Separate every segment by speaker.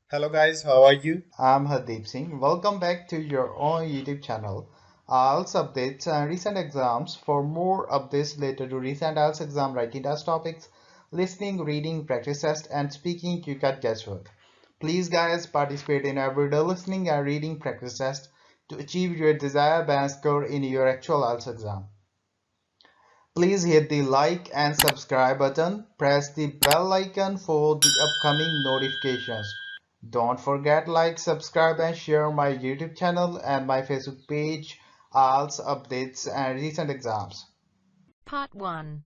Speaker 1: Hello guys, how are you?
Speaker 2: I'm Hardeep Singh. Welcome back to your own YouTube channel. IELTS updates and recent exams. For more updates related to recent IELTS exam writing test topics, listening, reading, practice test, and speaking, you got guesswork. Please, guys, participate in everyday listening and reading practice test to achieve your desired band score in your actual IELTS exam. Please hit the like and subscribe button. Press the bell icon for the upcoming notifications. Don't forget like, subscribe and share my YouTube channel and my Facebook page, IELTS updates and recent exams.
Speaker 3: Part 1.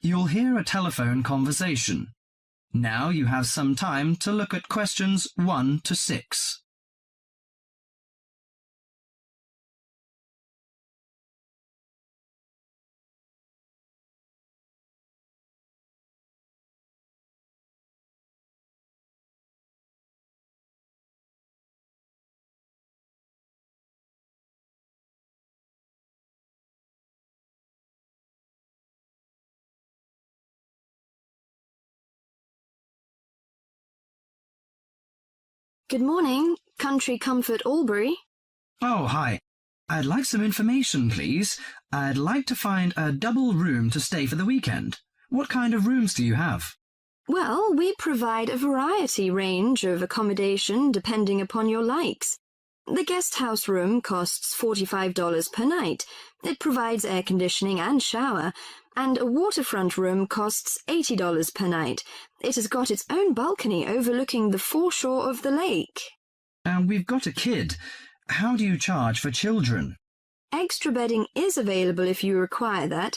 Speaker 4: You'll hear a telephone conversation. Now you have some time to look at questions 1 to 6.
Speaker 3: Good morning, Country Comfort Albury.
Speaker 4: Oh, hi. I'd like some information, please. I'd like to find a double room to stay for the weekend. What kind of rooms do you have?
Speaker 3: Well, we provide a variety range of accommodation depending upon your likes. The guest house room costs $45 per night. It provides air conditioning and shower, and a waterfront room costs $80 per night. It has got its own balcony overlooking the foreshore of the lake.
Speaker 4: We've got a kid. How do you charge for children?
Speaker 3: Extra bedding is available if you require that.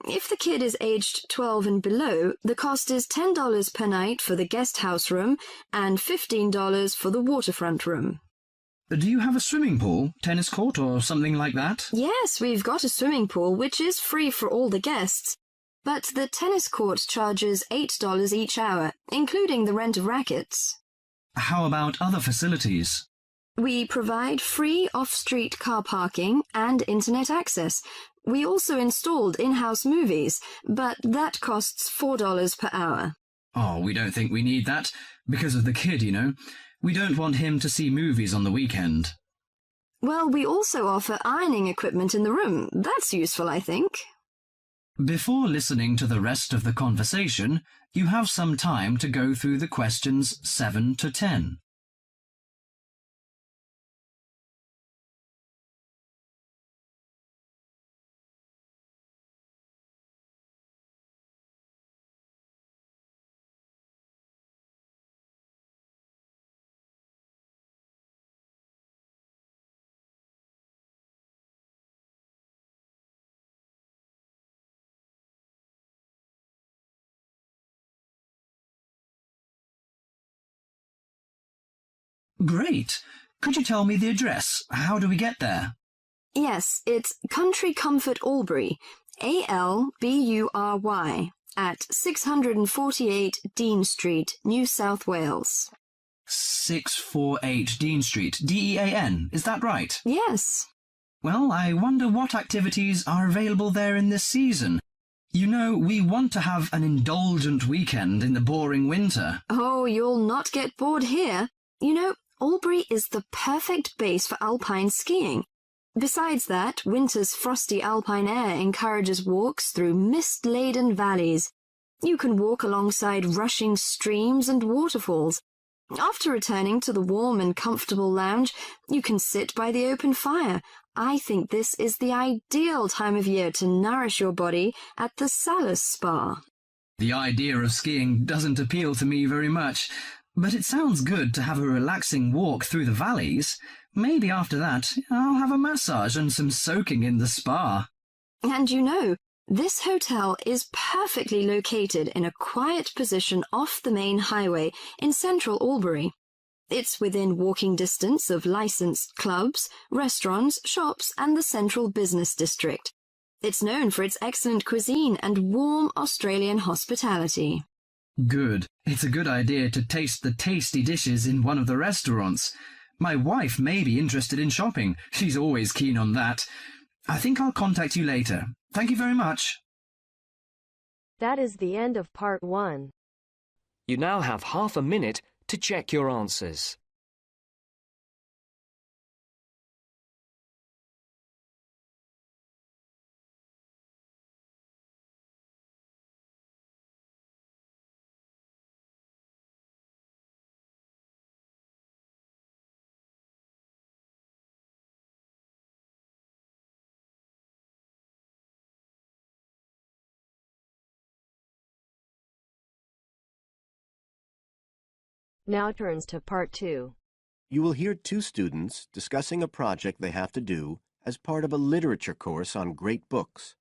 Speaker 3: If the kid is aged 12 and below, the cost is $10 per night for the guest house room and $15 for the waterfront room.
Speaker 4: Do you have a swimming pool, tennis court or something like that?
Speaker 3: Yes, we've got a swimming pool, which is free for all the guests. But the tennis court charges $8 each hour, including the rent of rackets.
Speaker 4: How about other facilities?
Speaker 3: We provide free off-street car parking and internet access. We also installed in-house movies, but that costs $4 per hour.
Speaker 4: Oh, we don't think we need that. Because of the kid, you know. We don't want him to see movies on the weekend.
Speaker 3: Well, we also offer ironing equipment in the room. That's useful, I think.
Speaker 4: Before listening to the rest of the conversation, you have some time to go through the questions 7 to 10. Great. Could you tell me the address? How do we get there?
Speaker 3: Yes, it's Country Comfort Albury, Albury, at 648 Dean Street, New South Wales.
Speaker 4: 648 Dean Street, Dean, is that right?
Speaker 3: Yes.
Speaker 4: Well, I wonder what activities are available there in this season. You know, we want to have an indulgent weekend in the boring winter.
Speaker 3: Oh, you'll not get bored here. You know, Albury is the perfect base for alpine skiing. Besides that, winter's frosty alpine air encourages walks through mist-laden valleys. You can walk alongside rushing streams and waterfalls. After returning to the warm and comfortable lounge, you can sit by the open fire. I think this is the ideal time of year to nourish your body at the Salus Spa.
Speaker 4: The idea of skiing doesn't appeal to me very much, but it sounds good to have a relaxing walk through the valleys. Maybe after that, I'll have a massage and some soaking in the spa.
Speaker 3: And you know, this hotel is perfectly located in a quiet position off the main highway in central Albury. It's within walking distance of licensed clubs, restaurants, shops, and the central business district. It's known for its excellent cuisine and warm Australian hospitality.
Speaker 4: Good. It's a good idea to taste the tasty dishes in one of the restaurants. My wife may be interested in shopping. She's always keen on that. I think I'll contact you later. Thank you very much.
Speaker 5: That is the end of part 1.
Speaker 6: You now have half a minute
Speaker 1: to check your answers.
Speaker 5: Now turns to part 2.
Speaker 6: You will hear two students discussing a project they have to do as part of a literature course on great books.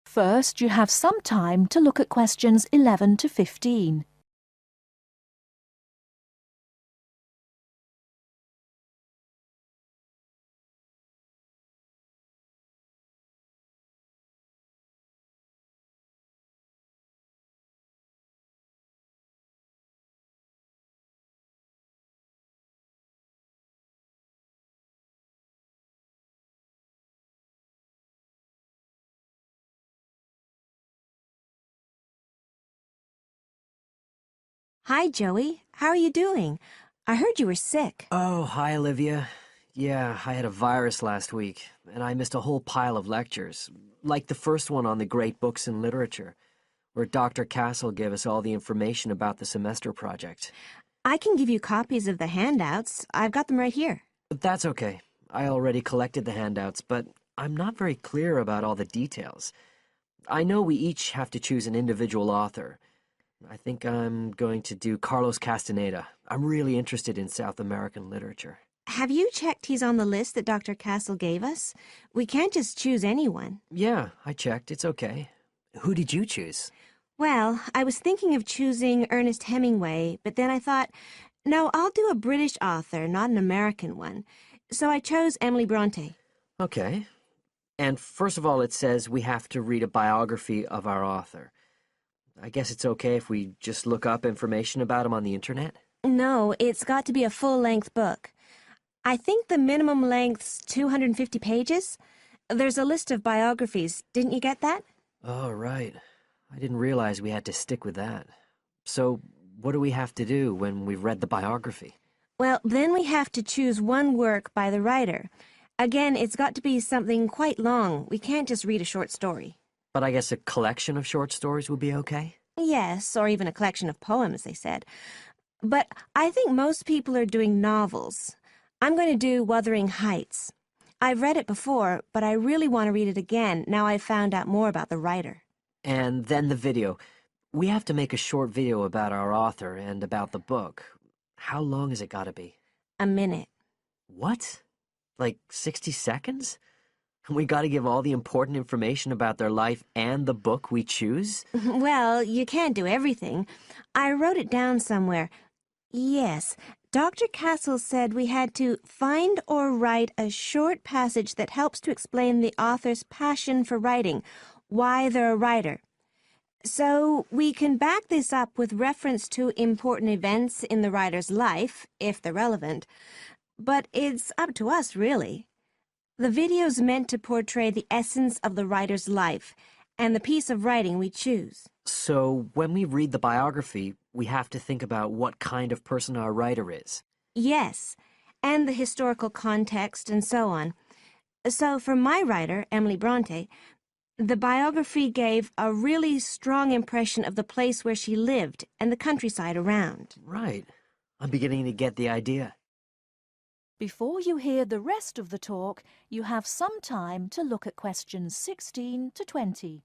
Speaker 7: First, you have some time to look at questions 11 to 15.
Speaker 8: Hi, Joey. How are you doing? I heard you were sick.
Speaker 1: Oh, hi, Olivia. Yeah, I had a virus last week, and I missed a whole pile of lectures, like the first one on the great books in literature, where Dr. Castle gave us all the information about the semester project.
Speaker 8: I can give you copies of the handouts. I've got them right here.
Speaker 1: But that's okay. I already collected the handouts, but I'm not very clear about all the details. I know we each have to choose an individual author. I think I'm going to do Carlos Castaneda. I'm really interested in South American literature.
Speaker 8: Have you checked he's on the list that Dr. Castle gave us? We can't just choose anyone.
Speaker 1: Yeah, I checked. It's okay. Who did you choose?
Speaker 8: Well, I was thinking of choosing Ernest Hemingway, but then I thought, no, I'll do a British author, not an American one. So I chose Emily Bronte.
Speaker 1: Okay. And first of all, it says we have to read a biography of our author. I guess it's okay if we just look up information about him on the internet?
Speaker 8: No, it's got to be a full-length book. I think the minimum length's 250 pages. There's a list of biographies. Didn't you get that?
Speaker 1: Oh, right. I didn't realize we had to stick with that. So, what do we have to do when we've read the biography?
Speaker 8: Well, then we have to choose one work by the writer. Again, it's got to be something quite long. We can't just read a short story.
Speaker 1: But I guess a collection of short stories would be okay?
Speaker 8: Yes, or even a collection of poems, they said. But I think most people are doing novels. I'm going to do Wuthering Heights. I've read it before, but I really want to read it again now I've found out more about the writer.
Speaker 1: And then the video. We have to make a short video about our author and about the book. How long has it got to be?
Speaker 8: A minute.
Speaker 1: What? Like 60 seconds? We got to give all the important information about their life and the book we choose?
Speaker 8: Well, you can't do everything. I wrote it down somewhere. Yes, Dr. Castle said we had to find or write a short passage that helps to explain the author's passion for writing, why they're a writer. So we can back this up with reference to important events in the writer's life, if they're relevant. But it's up to us, really. The video's meant to portray the essence of the writer's life and the piece of writing we choose.
Speaker 1: So when we read the biography, we have to think about what kind of person our writer is.
Speaker 8: Yes, and the historical context and so on. So for my writer, Emily Bronte, the biography gave a really strong impression of the place where she lived and the countryside around.
Speaker 1: Right. I'm beginning to get the idea.
Speaker 7: Before you hear the rest of the talk, you have some time to look at questions 16 to 20.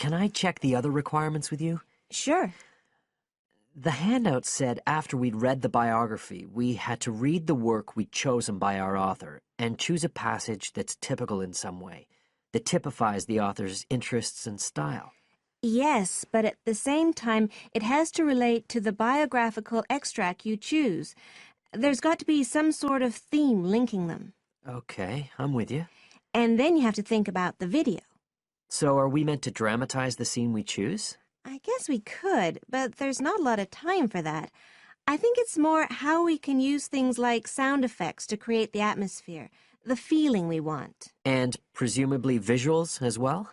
Speaker 1: Can I check the other requirements with you?
Speaker 8: Sure.
Speaker 1: The handout said after we'd read the biography, we had to read the work we'd chosen by our author and choose a passage that's typical in some way, that typifies the author's interests and style.
Speaker 8: Yes, but at the same time, it has to relate to the biographical extract you choose. There's got to be some sort of theme linking them.
Speaker 1: Okay, I'm with you.
Speaker 8: And then you have to think about the video.
Speaker 1: So are we meant to dramatize the scene we choose?
Speaker 8: I guess we could, but there's not a lot of time for that. I think it's more how we can use things like sound effects to create the atmosphere, the feeling we want.
Speaker 1: And presumably visuals as well?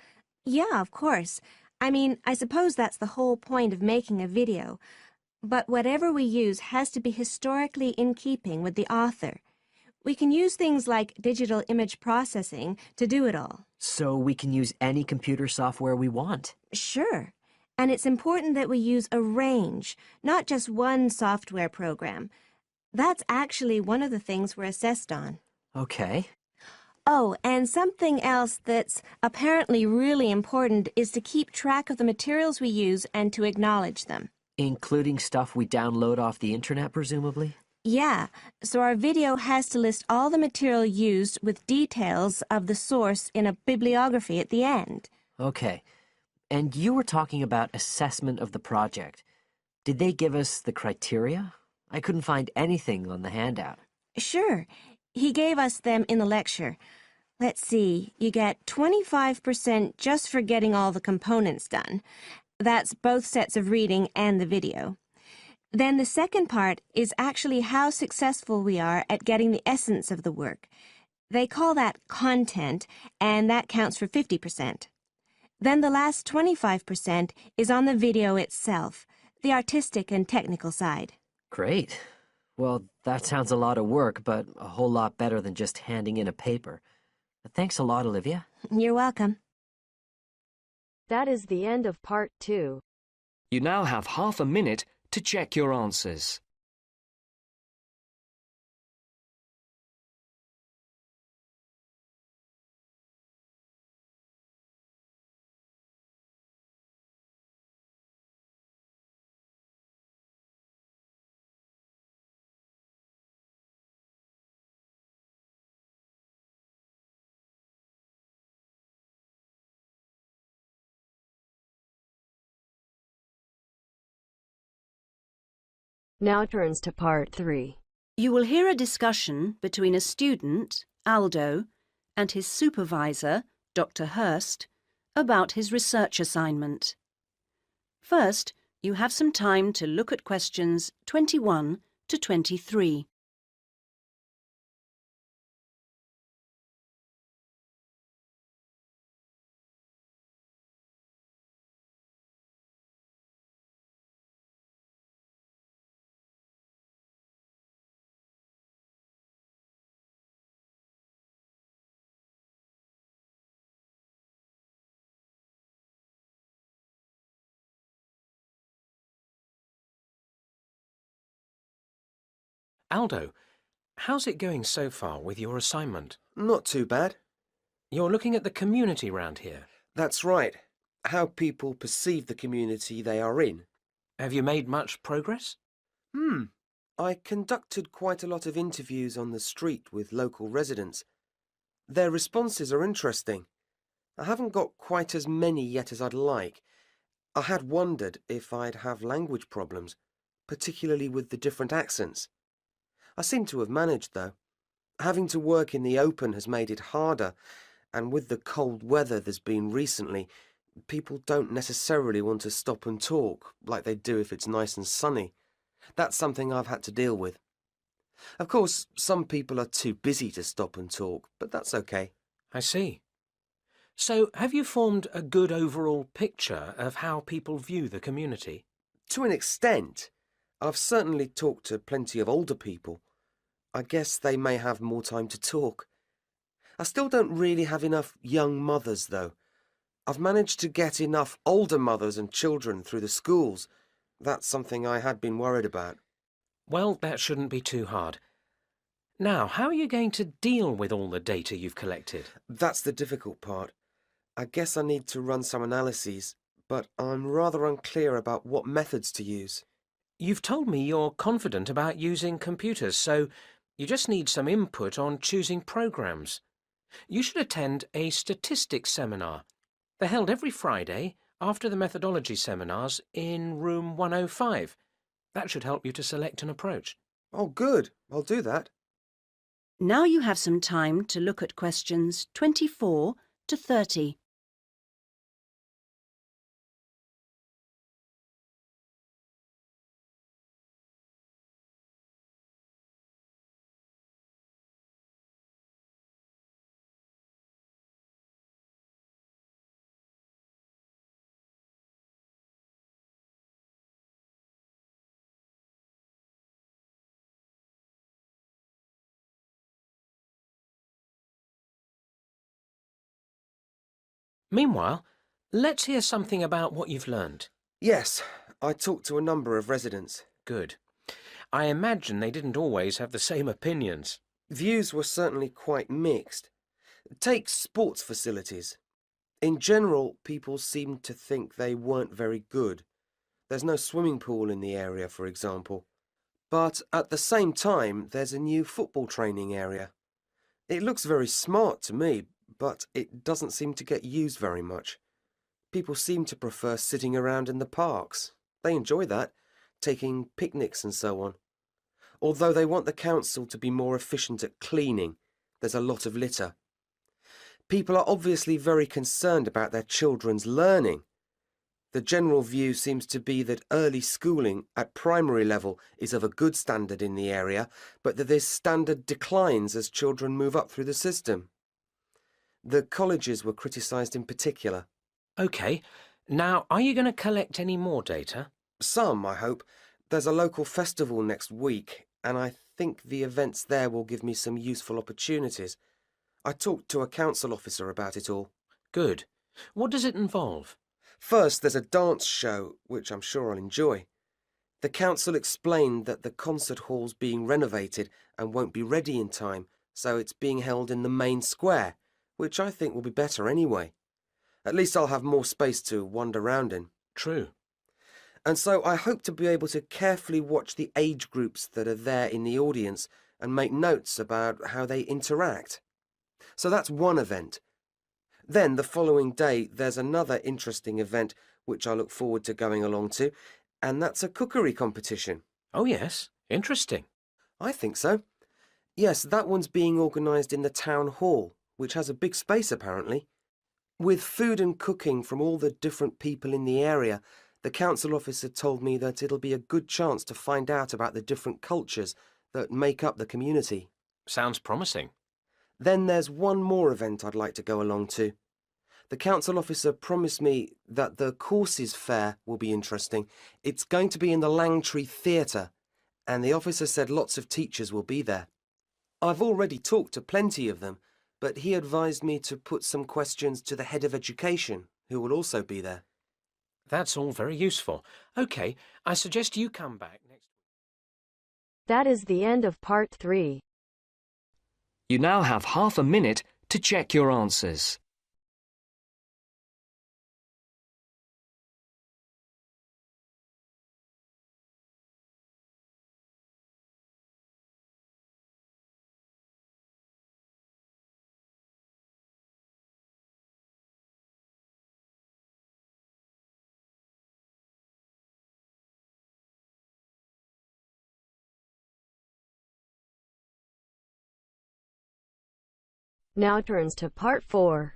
Speaker 8: Yeah, of course. I mean, I suppose that's the whole point of making a video. But whatever we use has to be historically in keeping with the author. We can use things like digital image processing to do it all.
Speaker 1: So we can use any computer software we want.
Speaker 8: Sure. And it's important that we use a range, not just one software program. That's actually one of the things we're assessed on.
Speaker 1: Okay.
Speaker 8: Oh, and something else that's apparently really important is to keep track of the materials we use and to acknowledge them.
Speaker 1: Including stuff we download off the internet, presumably?
Speaker 8: Yeah, so our video has to list all the material used with details of the source in a bibliography at the end.
Speaker 1: Okay. And you were talking about assessment of the project. Did they give us the criteria? I couldn't find anything on the handout.
Speaker 8: Sure, he gave us them in the lecture. Let's see, you get 25% just for getting all the components done. That's both sets of reading and the video. Then the second part is actually how successful we are at getting the essence of the work. They call that content, and that counts for 50%. Then the last 25% is on the video itself, the artistic and technical side.
Speaker 1: Great. Well, that sounds a lot of work, but a whole lot better than just handing in a paper. Thanks a lot, Olivia.
Speaker 8: You're welcome.
Speaker 5: That is the end of part 2.
Speaker 9: You now have half a minute to check your answers.
Speaker 5: Now turns to part 3.
Speaker 7: You will hear a discussion between a student, Aldo, and his supervisor, Dr. Hurst, about his research assignment. First, you have some time to look at questions 21 to 23.
Speaker 10: Aldo, how's it going so far with your assignment?
Speaker 11: Not too bad.
Speaker 10: You're looking at the community round here.
Speaker 11: That's right. How people perceive the community they are in.
Speaker 10: Have you made much progress?
Speaker 11: I conducted quite a lot of interviews on the street with local residents. Their responses are interesting. I haven't got quite as many yet as I'd like. I had wondered if I'd have language problems, particularly with the different accents. I seem to have managed, though. Having to work in the open has made it harder, and with the cold weather there's been recently, people don't necessarily want to stop and talk like they do if it's nice and sunny. That's something I've had to deal with. Of course, some people are too busy to stop and talk, but that's okay.
Speaker 10: I see. So, have you formed a good overall picture of how people view the community?
Speaker 11: To an extent. I've certainly talked to plenty of older people. I guess they may have more time to talk. I still don't really have enough young mothers, though. I've managed to get enough older mothers and children through the schools. That's something I had been worried about.
Speaker 10: Well, that shouldn't be too hard. Now, how are you going to deal with all the data you've collected?
Speaker 11: That's the difficult part. I guess I need to run some analyses, but I'm rather unclear about what methods to use.
Speaker 10: You've told me you're confident about using computers, so you just need some input on choosing programs. You should attend a statistics seminar. They're held every Friday after the methodology seminars in room 105. That should help you to select an approach.
Speaker 11: Oh, good. I'll do that.
Speaker 7: Now you have some time to look at questions 24 to 30.
Speaker 10: Meanwhile, let's hear something about what you've learned.
Speaker 11: Yes, I talked to a number of residents.
Speaker 10: Good. I imagine they didn't always have the same opinions.
Speaker 11: Views were certainly quite mixed. Take sports facilities. In general, people seemed to think they weren't very good. There's no swimming pool in the area, for example. But at the same time, there's a new football training area. It looks very smart to me, but it doesn't seem to get used very much. People seem to prefer sitting around in the parks. They enjoy that, taking picnics and so on. Although they want the council to be more efficient at cleaning, there's a lot of litter. People are obviously very concerned about their children's learning. The general view seems to be that early schooling at primary level is of a good standard in the area, but that this standard declines as children move up through the system. The colleges were criticised in particular.
Speaker 10: OK. Now, are you going to collect any more data?
Speaker 11: Some, I hope. There's a local festival next week, and I think the events there will give me some useful opportunities. I talked to a council officer about it all.
Speaker 10: Good. What does it involve?
Speaker 11: First, there's a dance show, which I'm sure I'll enjoy. The council explained that the concert hall's being renovated and won't be ready in time, so it's being held in the main square, which I think will be better anyway. At least I'll have more space to wander around in.
Speaker 10: True.
Speaker 11: And so I hope to be able to carefully watch the age groups that are there in the audience and make notes about how they interact. So that's one event. Then the following day there's another interesting event which I look forward to going along to, and that's a cookery competition.
Speaker 10: Oh yes, interesting.
Speaker 11: I think so. Yes, that one's being organised in the town hall, which has a big space apparently. With food and cooking from all the different people in the area, the council officer told me that it'll be a good chance to find out about the different cultures that make up the community.
Speaker 10: Sounds promising.
Speaker 11: Then there's one more event I'd like to go along to. The council officer promised me that the courses fair will be interesting. It's going to be in the Langtree Theatre, and the officer said lots of teachers will be there. I've already talked to plenty of them, but he advised me to put some questions to the head of education, who will also be there.
Speaker 10: That's all very useful. OK, I suggest you come back next week.
Speaker 5: That is the end of part 3.
Speaker 9: You now have half a minute to check your answers.
Speaker 5: Now turns to part 4.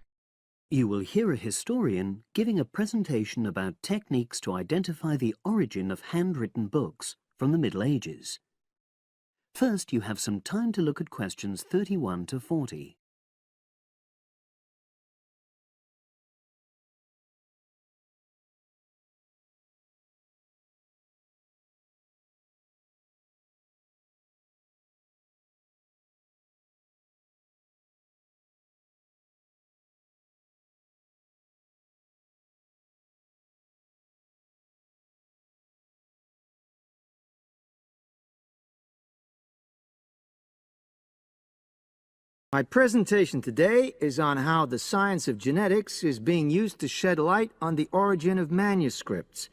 Speaker 12: You will hear a historian giving a presentation about techniques to identify the origin of handwritten books from the Middle Ages. First, you have some time to look at questions 31 to 40.
Speaker 13: My presentation today is on how the science of genetics is being used to shed light on the origin of manuscripts,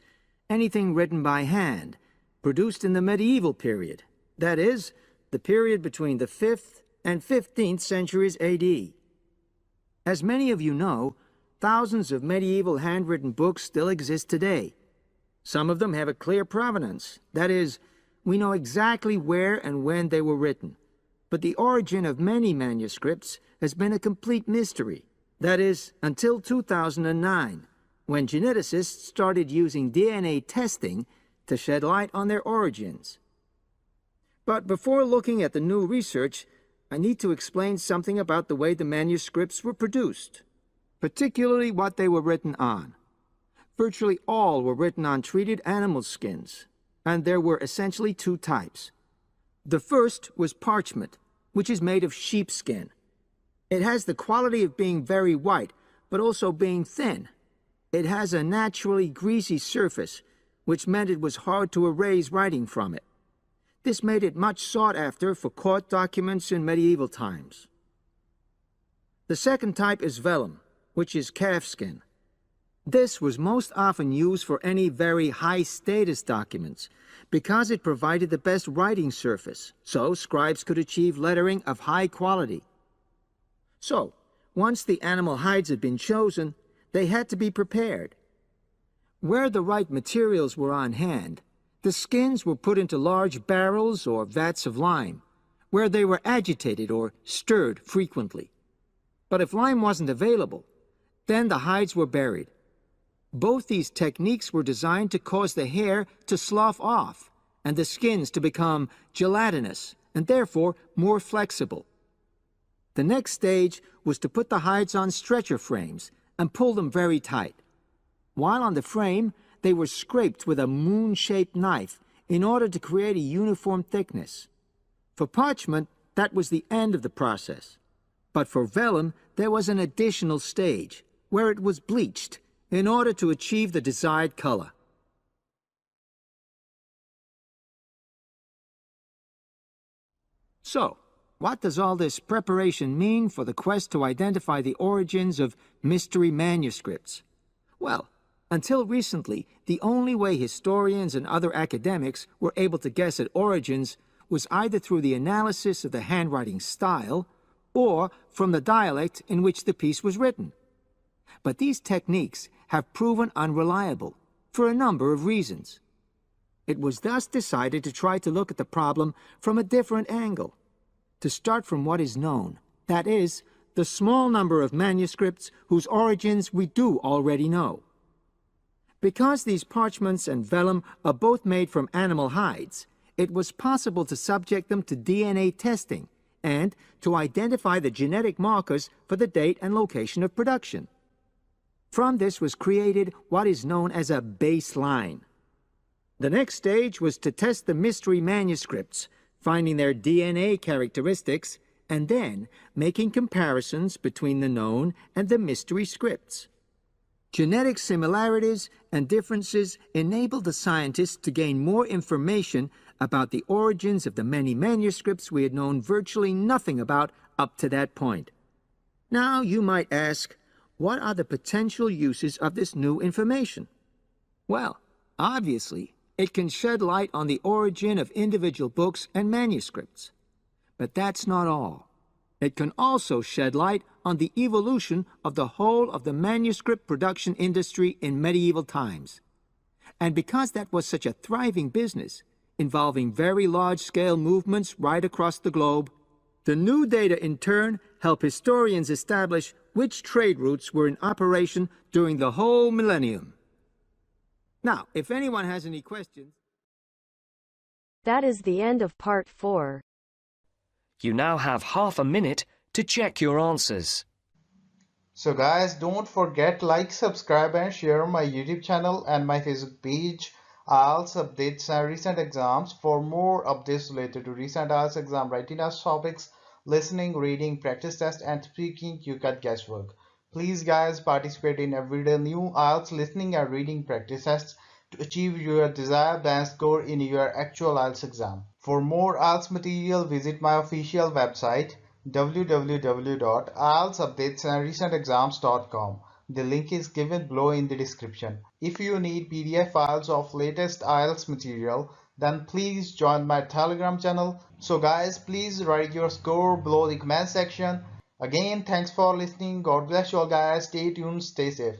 Speaker 13: anything written by hand, produced in the medieval period, that is, the period between the 5th and 15th centuries AD. As many of you know, thousands of medieval handwritten books still exist today. Some of them have a clear provenance. That is, we know exactly where and when they were written. But the origin of many manuscripts has been a complete mystery. That is, until 2009, when geneticists started using DNA testing to shed light on their origins. But before looking at the new research, I need to explain something about the way the manuscripts were produced, particularly what they were written on. Virtually all were written on treated animal skins, and there were essentially two types. The first was parchment, which is made of sheepskin. It has the quality of being very white, but also being thin. It has a naturally greasy surface, which meant it was hard to erase writing from it. This made it much sought after for court documents in medieval times. The second type is vellum, which is calfskin. This was most often used for any very high-status documents because it provided the best writing surface, so scribes could achieve lettering of high quality. So, once the animal hides had been chosen, they had to be prepared. Where the right materials were on hand, the skins were put into large barrels or vats of lime, where they were agitated or stirred frequently. But if lime wasn't available, then the hides were buried. Both these techniques were designed to cause the hair to slough off and the skins to become gelatinous and therefore more flexible. The next stage was to put the hides on stretcher frames and pull them very tight. While on the frame, they were scraped with a moon-shaped knife in order to create a uniform thickness. For parchment, that was the end of the process. But for vellum, there was an additional stage, where it was bleached in order to achieve the desired color. So, what does all this preparation mean for the quest to identify the origins of mystery manuscripts? Well, until recently, the only way historians and other academics were able to guess at origins was either through the analysis of the handwriting style or from the dialect in which the piece was written. But these techniques have proven unreliable for a number of reasons. It was thus decided to try to look at the problem from a different angle, to start from what is known, that is, the small number of manuscripts whose origins we do already know. Because these parchments and vellum are both made from animal hides, it was possible to subject them to DNA testing and to identify the genetic markers for the date and location of production. From this was created what is known as a baseline. The next stage was to test the mystery manuscripts, finding their DNA characteristics, and then making comparisons between the known and the mystery scripts. Genetic similarities and differences enabled the scientists to gain more information about the origins of the many manuscripts we had known virtually nothing about up to that point. Now you might ask, what are the potential uses of this new information? Well, obviously, it can shed light on the origin of individual books and manuscripts. But that's not all. It can also shed light on the evolution of the whole of the manuscript production industry in medieval times. And because that was such a thriving business, involving very large-scale movements right across the globe, the new data in turn help historians establish which trade routes were in operation during the whole millennium. Now, if anyone has any questions...
Speaker 5: That is the end of part 4.
Speaker 9: You now have half a minute to check your answers.
Speaker 2: So guys, don't forget like, subscribe and share my YouTube channel and my Facebook page, IELTS updates and recent exams. For more updates related to recent IELTS exam writing test topics, listening, reading, practice test and speaking, you got guesswork. Please guys, participate in everyday new IELTS listening and reading practice tests to achieve your desired band score in your actual IELTS exam. For more IELTS material, visit my official website www.ieltsupdatesandrecentexams.com. The link is given below in the description. If you need PDF files of latest IELTS material, then please join my Telegram channel. So guys, please write your score below the comment section. Again, thanks for listening. God bless you all, guys. Stay tuned, stay safe.